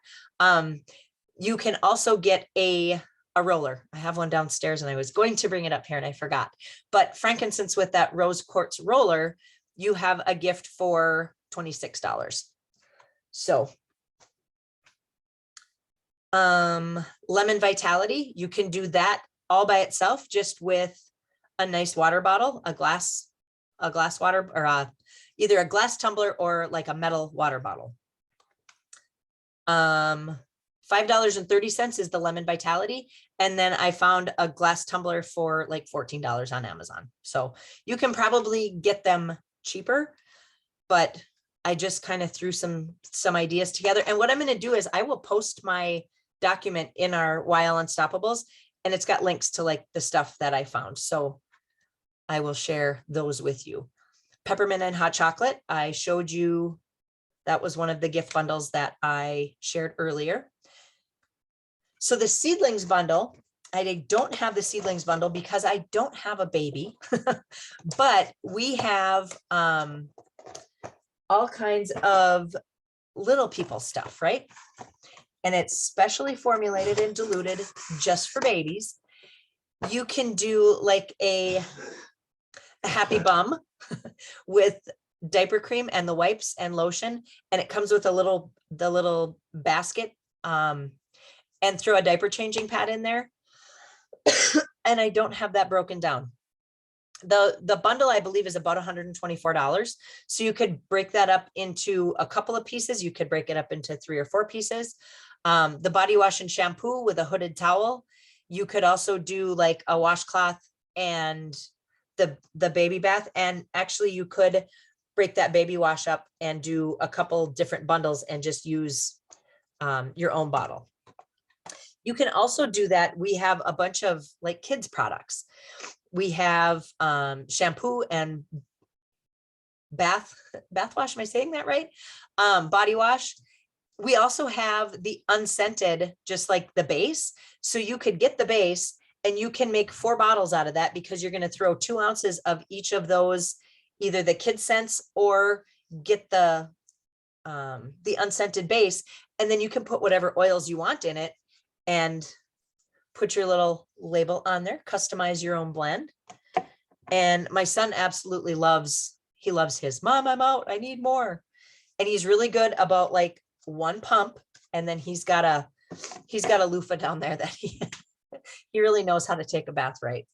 You can also get a roller. I have one downstairs and I was going to bring it up here and I forgot. But frankincense with that rose quartz roller, you have a gift for $26. So lemon vitality, you can do that all by itself, just with a nice water bottle, a glass water, or either a glass tumbler or like a metal water bottle. $5.30 is the lemon vitality. And then I found a glass tumbler for like $14 on Amazon. So you can probably get them cheaper, but I just kind of threw some ideas together. And what I'm going to do is I will post my document in our YL Unstoppables, and it's got links to like the stuff that I found. So I will share those with you. Peppermint and hot chocolate. I showed you, that was one of the gift bundles that I shared earlier. So the seedlings bundle, I don't have the seedlings bundle because I don't have a baby, but we have all kinds of little people stuff, right? And it's specially formulated and diluted just for babies. You can do like a happy bum with diaper cream and the wipes and lotion, and it comes with the little basket, and throw a diaper changing pad in there. And I don't have that broken down. The bundle, I believe, is about $124. So you could break that up into a couple of pieces. You could break it up into 3 or 4 pieces. The body wash and shampoo with a hooded towel. You could also do like a washcloth and the baby bath. And actually you could break that baby wash up and do a couple different bundles and just use your own bottle. You can also do that. We have a bunch of like kids products. We have shampoo and bath wash. Am I saying that right? Body wash. We also have the unscented, just like the base. So you could get the base and you can make 4 bottles out of that, because you're going to throw 2 ounces of each of those, either the kid scents or get the unscented base. And then you can put whatever oils you want in it and put your little label on there, customize your own blend. And my son absolutely loves his. Mom, I'm out, I need more. And he's really good about like 1 pump. And then he's got a loofah down there that he really knows how to take a bath right.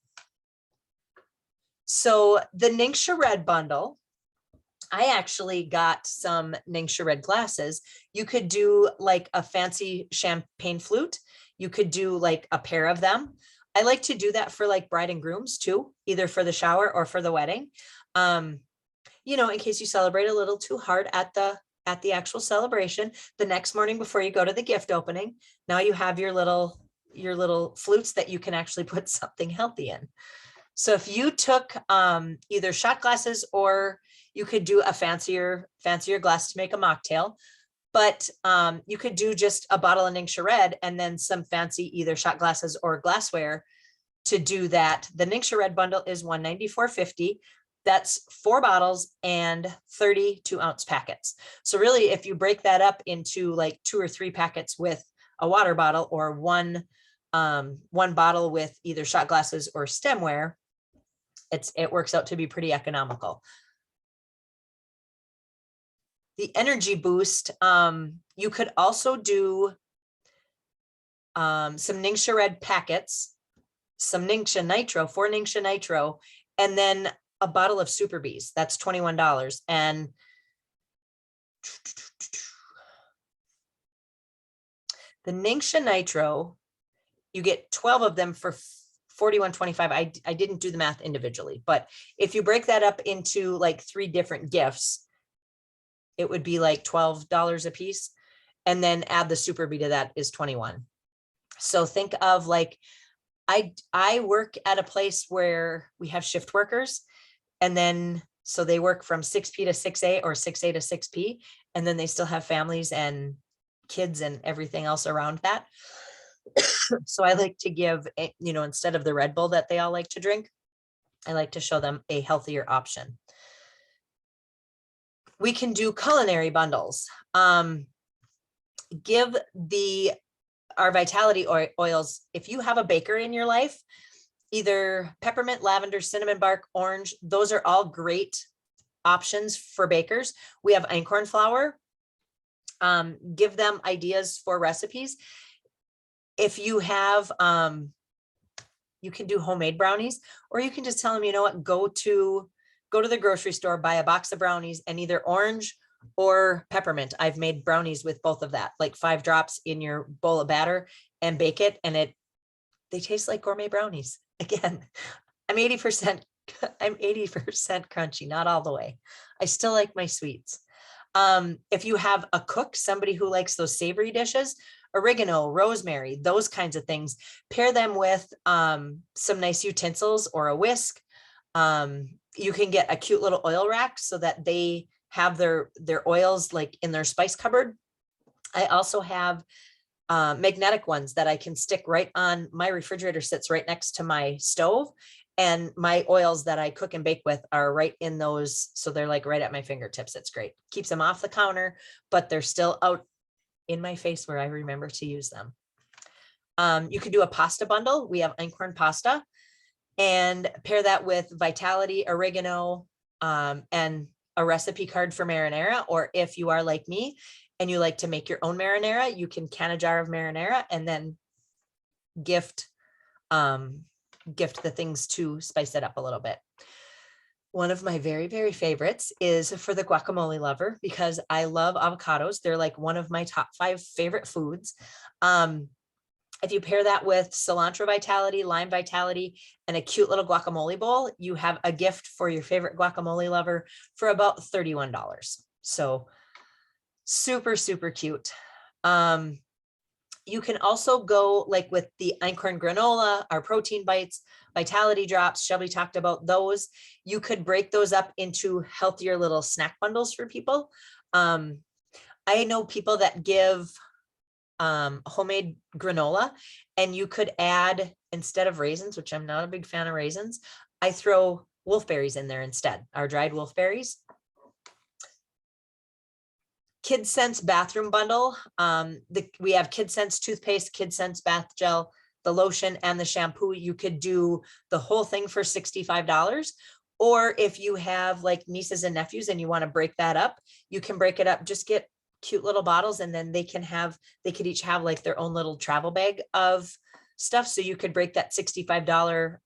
So the Ningxia Red bundle, I actually got some Ningxia Red glasses. You could do like a fancy champagne flute. You could do like a pair of them. I like to do that for like bride and grooms too, either for the shower or for the wedding. You know, in case you celebrate a little too hard at the actual celebration, the next morning before you go to the gift opening, now you have your little flutes that you can actually put something healthy in. So if you took either shot glasses, or you could do a fancier glass to make a mocktail, but you could do just a bottle of Ningxia Red and then some fancy either shot glasses or glassware to do that. The Ningxia Red bundle is $194.50. That's 4 bottles and 30 2-ounce packets. So really, if you break that up into like 2 or 3 packets with a water bottle, or one bottle with either shot glasses or stemware, it works out to be pretty economical. The energy boost, you could also do some Ningxia Red packets, some Ningxia Nitro, 4 Ningxia Nitro, and then a bottle of Super Bees. That's $21. And the Ningxia Nitro you get 12 of them for $41.25. I didn't do the math individually, but if you break that up into like 3 different gifts, it would be like $12 a piece. And then add the Super Bee to that is 21. So think of like, I work at a place where we have shift workers, and then so they work from 6P to 6A or 6A to 6P, and then they still have families and kids and everything else around that. So I like to give, instead of the Red Bull that they all like to drink, I like to show them a healthier option. We can do culinary bundles. Give our vitality oils. If you have a baker in your life, either peppermint, lavender, cinnamon bark, orange, those are all great options for bakers. We have einkorn flour. Give them ideas for recipes. If you have, you can do homemade brownies, or you can just tell them, you know what, go to the grocery store, buy a box of brownies and either orange or peppermint. I've made brownies with both of that, like 5 drops in your bowl of batter and bake it. And they taste like gourmet brownies. Again, I'm 80% crunchy, not all the way. I still like my sweets. If you have a cook, somebody who likes those savory dishes, oregano, rosemary, those kinds of things, pair them with some nice utensils or a whisk. You can get a cute little oil rack so that they have their oils like in their spice cupboard. I also have magnetic ones that I can stick right on. My refrigerator sits right next to my stove, and my oils that I cook and bake with are right in those. So they're like right at my fingertips. It's great. Keeps them off the counter, but they're still out in my face where I remember to use them. You could do a pasta bundle. We have einkorn pasta, and pair that with vitality, oregano, and a recipe card for marinara. Or if you are like me and you like to make your own marinara, you can can a jar of marinara and then gift the things to spice it up a little bit. One of my very, very favorites is for the guacamole lover, because I love avocados. They're like one of my top 5 favorite foods. If you pair that with cilantro vitality, lime vitality, and a cute little guacamole bowl, you have a gift for your favorite guacamole lover for about $31. So super, super cute. You can also go like with the einkorn granola, our protein bites, vitality drops. Shelby talked about those. You could break those up into healthier little snack bundles for people. I know people that give homemade granola, and you could add, instead of raisins, which I'm not a big fan of raisins, I throw wolfberries in there instead, our dried wolfberries. Kid Sense bathroom bundle. We have Kid Sense toothpaste, Kid Sense bath gel, the lotion, and the shampoo. You could do the whole thing for $65. Or if you have like nieces and nephews and you want to break that up, you can break it up. Just get cute little bottles, and then they could each have like their own little travel bag of stuff. So you could break that $65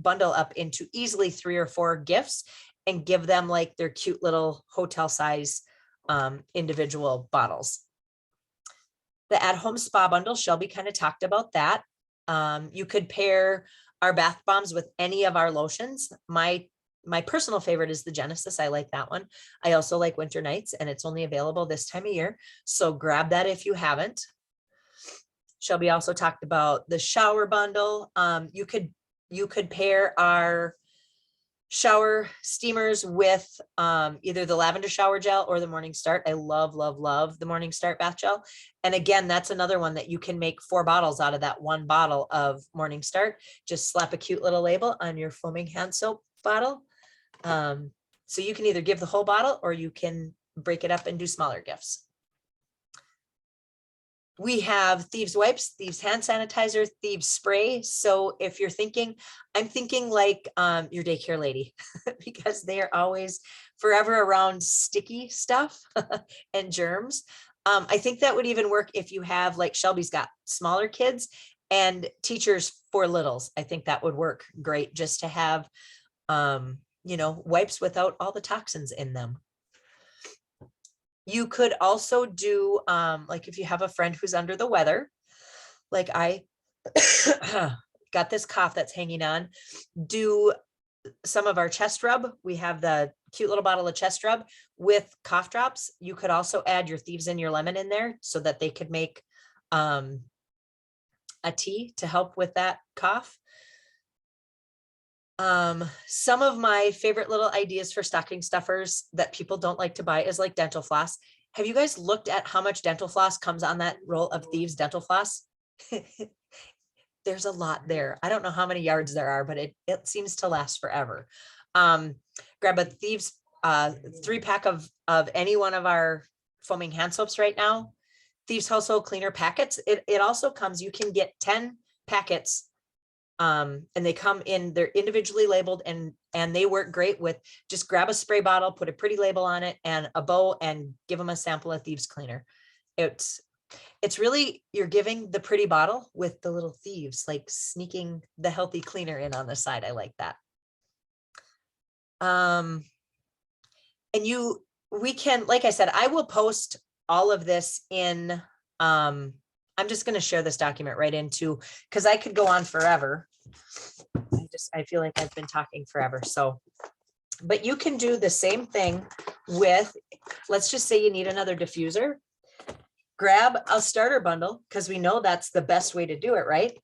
bundle up into easily 3 or 4 gifts and give them like their cute little hotel size individual bottles. The at-home spa bundle, Shelby kind of talked about that. You could pair our bath bombs with any of our lotions. My personal favorite is the Genesis. I like that one. I also like Winter Nights, and it's only available this time of year. So grab that if you haven't. Shelby also talked about the shower bundle. You could pair our shower steamers with either the lavender shower gel or the Morning Start. I love, love, love the Morning Start bath gel. And again, that's another one that you can make 4 bottles out of that 1 bottle of Morning Start. Just slap a cute little label on your foaming hand soap bottle. So you can either give the whole bottle, or you can break it up and do smaller gifts. We have Thieves Wipes, Thieves Hand Sanitizer, Thieves Spray. So if you're thinking, I'm thinking like your daycare lady, because they are always forever around sticky stuff and germs. I think that would even work if you have, like Shelby's got smaller kids and teachers for littles. I think that would work great, just to have wipes without all the toxins in them. You could also do, like if you have a friend who's under the weather, like I got this cough that's hanging on, do some of our chest rub. We have the cute little bottle of chest rub with cough drops. You could also add your thieves and your lemon in there so that they could make a tea to help with that cough. Some of my favorite little ideas for stocking stuffers that people don't like to buy is like dental floss. Have you guys looked at how much dental floss comes on that roll of thieves dental floss? There's a lot there. I don't know how many yards there are, but it seems to last forever. Grab a thieves 3-pack of any one of our foaming hand soaps right now. Thieves household cleaner packets. It also comes, you can get 10 packets, and they come in, they're individually labeled, and they work great with just grab a spray bottle, put a pretty label on it and a bow, and give them a sample of thieves cleaner. It's really, you're giving the pretty bottle with the little thieves, like sneaking the healthy cleaner in on the side. I like that. And we can, like I said, I will post all of this in, I'm just going to share this document right into, because I could go on forever. I feel like I've been talking forever. So, but you can do the same thing with, let's just say you need another diffuser. Grab a starter bundle, because we know that's the best way to do it, right?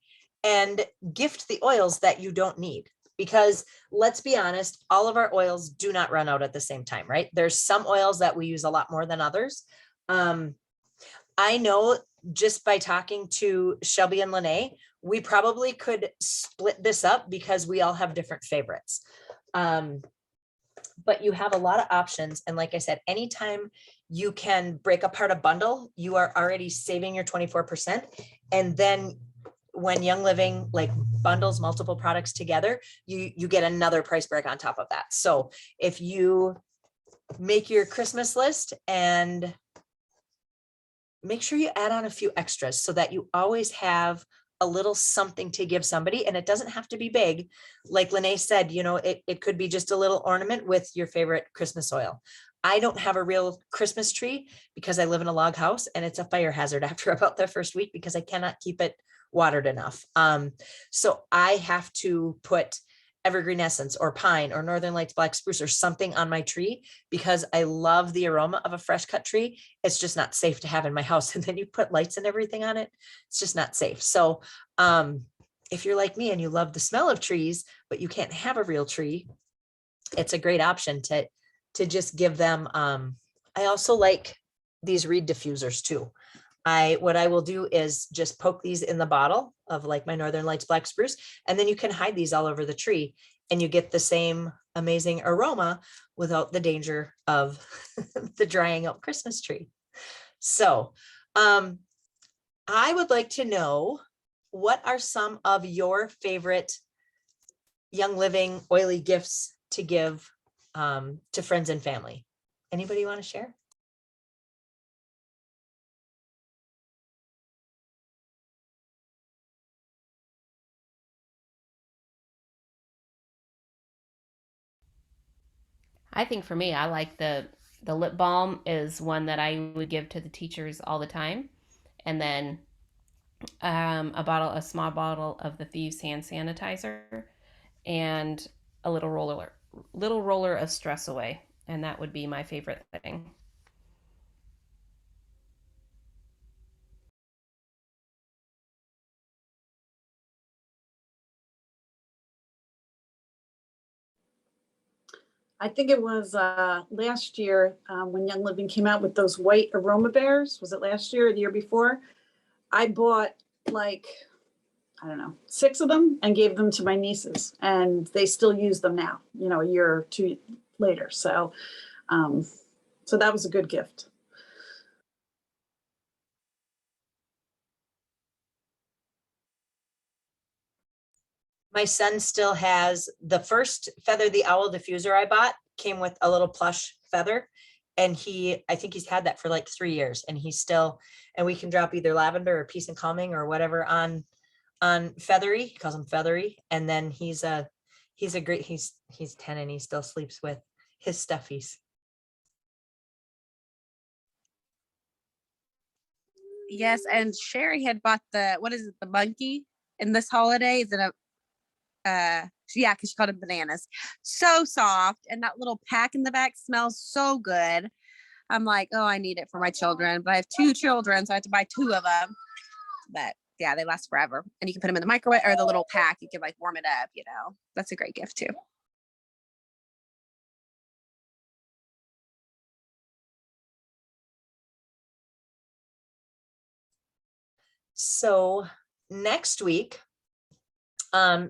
And gift the oils that you don't need, because let's be honest, all of our oils do not run out at the same time, right? There's some oils that we use a lot more than others. I know just by talking to Shelby and Lene, we probably could split this up because we all have different favorites. But you have a lot of options. And like I said, anytime you can break apart a bundle, you are already saving your 24%. And then when Young Living like bundles multiple products together, you get another price break on top of that. So if you make your Christmas list and make sure you add on a few extras so that you always have a little something to give somebody, and it doesn't have to be big. Like Lene said, you know, it could be just a little ornament with your favorite Christmas oil. I don't have a real Christmas tree because I live in a log house, and it's a fire hazard after about the first week because I cannot keep it watered enough. So I have to put evergreen essence or pine or Northern Lights black spruce or something on my tree because I love the aroma of a fresh cut tree. It's just not safe to have in my house. And then you put lights and everything on it. It's just not safe. So if you're like me and you love the smell of trees, but you can't have a real tree, it's a great option to just give them. I also like these reed diffusers too. What I will do is just poke these in the bottle of like my Northern Lights black spruce, and then you can hide these all over the tree and you get the same amazing aroma without the danger of the drying out Christmas tree. So I would like to know, what are some of your favorite Young Living oily gifts to give to friends and family? Anybody want to share? I think for me, I like the lip balm is one that I would give to the teachers all the time, and then a small bottle of the Thieves hand sanitizer, and a little roller of Stress Away, and that would be my favorite thing. I think it was last year when Young Living came out with those white aroma bears. Was it last year or the year before? I bought like, I don't know, 6 of them and gave them to my nieces, and they still use them now, you know, a year or 2 later. Um, so that was a good gift. My son still has the first Feather the Owl diffuser I bought came with a little plush feather. And I think he's had that for like 3 years, and he's still, and we can drop either lavender or peace and calming or whatever on Feathery. He calls him Feathery. And then he's 10 and he still sleeps with his stuffies. Yes, and Sherry had bought the, what is it, the monkey in this holiday is in a yeah, because she called them bananas. So soft, and that little pack in the back smells so good. I'm like, oh, I need it for my children, but I have 2 children, so I have to buy 2 of them. But yeah, they last forever, and you can put them in the microwave or the little pack. You can like warm it up. You know, that's a great gift too. So next week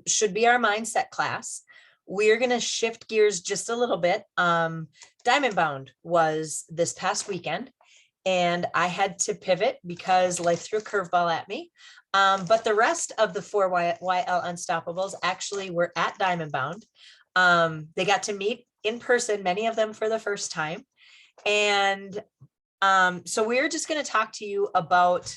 should be our mindset class. We're going to shift gears just a little bit. Diamond Bound was this past weekend, and I had to pivot because life threw a curveball at me. But the rest of the 4 YL Unstoppables actually were at Diamond Bound. They got to meet in person, many of them for the first time. And so we're just going to talk to you about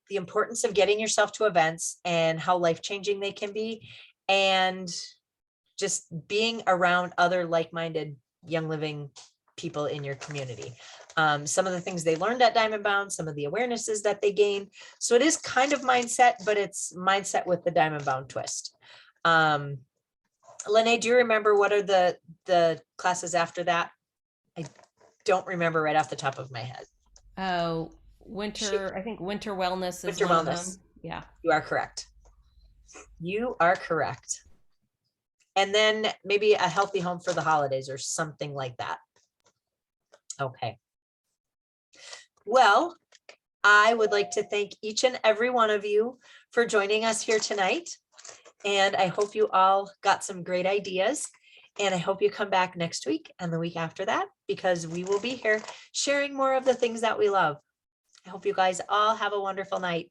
the importance of getting yourself to events and how life-changing they can be, and just being around other like-minded Young Living people in your community. Some of the things they learned at Diamond Bound, some of the awarenesses that they gained. So it is kind of mindset, but it's mindset with the Diamond Bound twist. Lene, do you remember what are the classes after that? I don't remember right off the top of my head. Oh, I think winter wellness is Winter one wellness. of them. Yeah. You are correct. You are correct. And then maybe a healthy home for the holidays or something like that. Okay. Well, I would like to thank each and every one of you for joining us here tonight. And I hope you all got some great ideas. And I hope you come back next week and the week after that, because we will be here sharing more of the things that we love. I hope you guys all have a wonderful night.